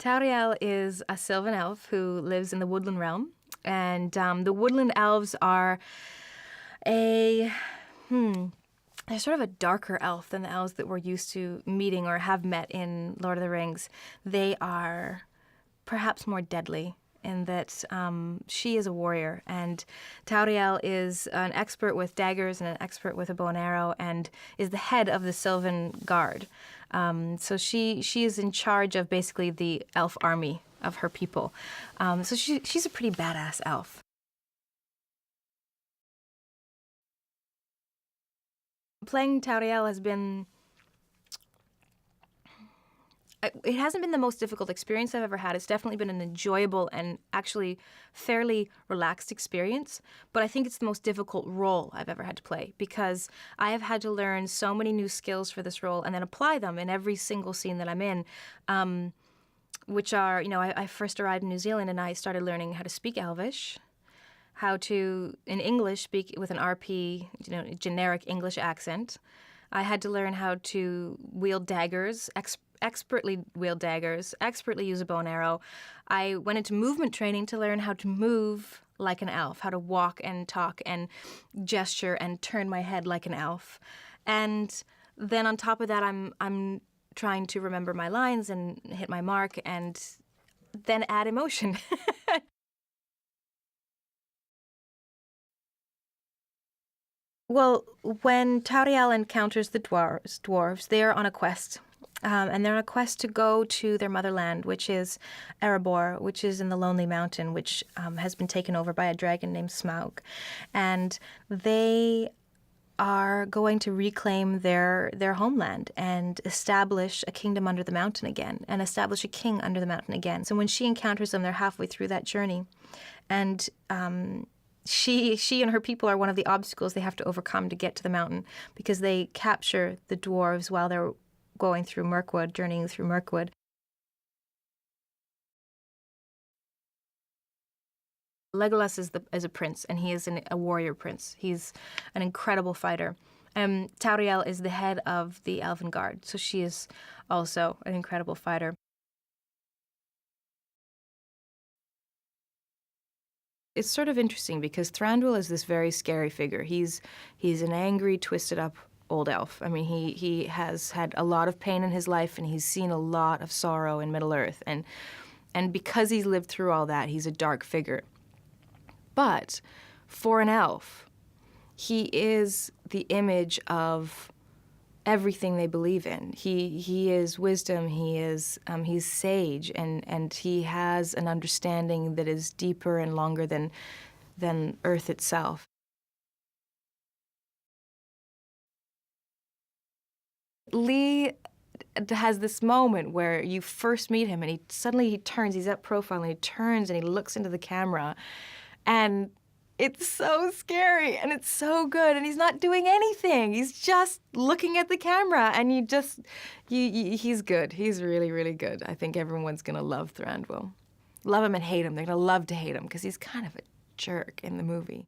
Tauriel is a sylvan elf who lives in the woodland realm, and the woodland elves are a they're sort of a darker elf than the elves that we're used to meeting or have met in Lord of the Rings. They are perhaps more deadly in that she is a warrior, and Tauriel is an expert with daggers and an expert with a bow and arrow, and is the head of the Sylvan Guard. So she is in charge of basically the elf army of her people. So she's a pretty badass elf. Playing Tauriel has been... It hasn't been the most difficult experience I've ever had. It's definitely been an enjoyable and actually fairly relaxed experience. But I think it's the most difficult role I've ever had to play because I have had to learn so many new skills for this role and then apply them in every single scene that I'm in, which are, I first arrived in New Zealand and I started learning how to speak Elvish, how to, in English, speak with an RP, generic English accent. I had to learn how to wield daggers, expertly wield daggers, expertly use a bow and arrow. I went into movement training to learn how to move like an elf, how to walk and talk and gesture and turn my head like an elf. And then on top of that, I'm trying to remember my lines and hit my mark and then add emotion. Well, when Tauriel encounters the dwarves, they are on a quest. And they're on a quest to go to their motherland, which is Erebor, which is in the Lonely Mountain, which has been taken over by a dragon named Smaug. And they are going to reclaim their homeland and establish a kingdom under the mountain again, and establish a king under the mountain again. So when she encounters them, they're halfway through that journey. And she and her people are one of the obstacles they have to overcome to get to the mountain because they capture the dwarves while they're going through Mirkwood, journeying through Mirkwood. Legolas is a prince, and he is a warrior prince. He's an incredible fighter. Tauriel is the head of the Elven Guard, so she is also an incredible fighter. It's sort of interesting because Thranduil is this very scary figure. He's an angry, twisted up old elf. I mean, he has had a lot of pain in his life, and he's seen a lot of sorrow in Middle-earth. And because he's lived through all that, he's a dark figure. But for an elf, he is the image of everything they believe in. He is wisdom, he's sage, and he has an understanding that is deeper and longer than Earth itself. Lee has this moment where you first meet him and he suddenly turns, he's up profile and he turns and he looks into the camera, and it's so scary and it's so good, and he's not doing anything. He's just looking at the camera, and he's good. He's really, really good. I think everyone's gonna love Thranduil. Love him and hate him. They're gonna love to hate him because he's kind of a jerk in the movie.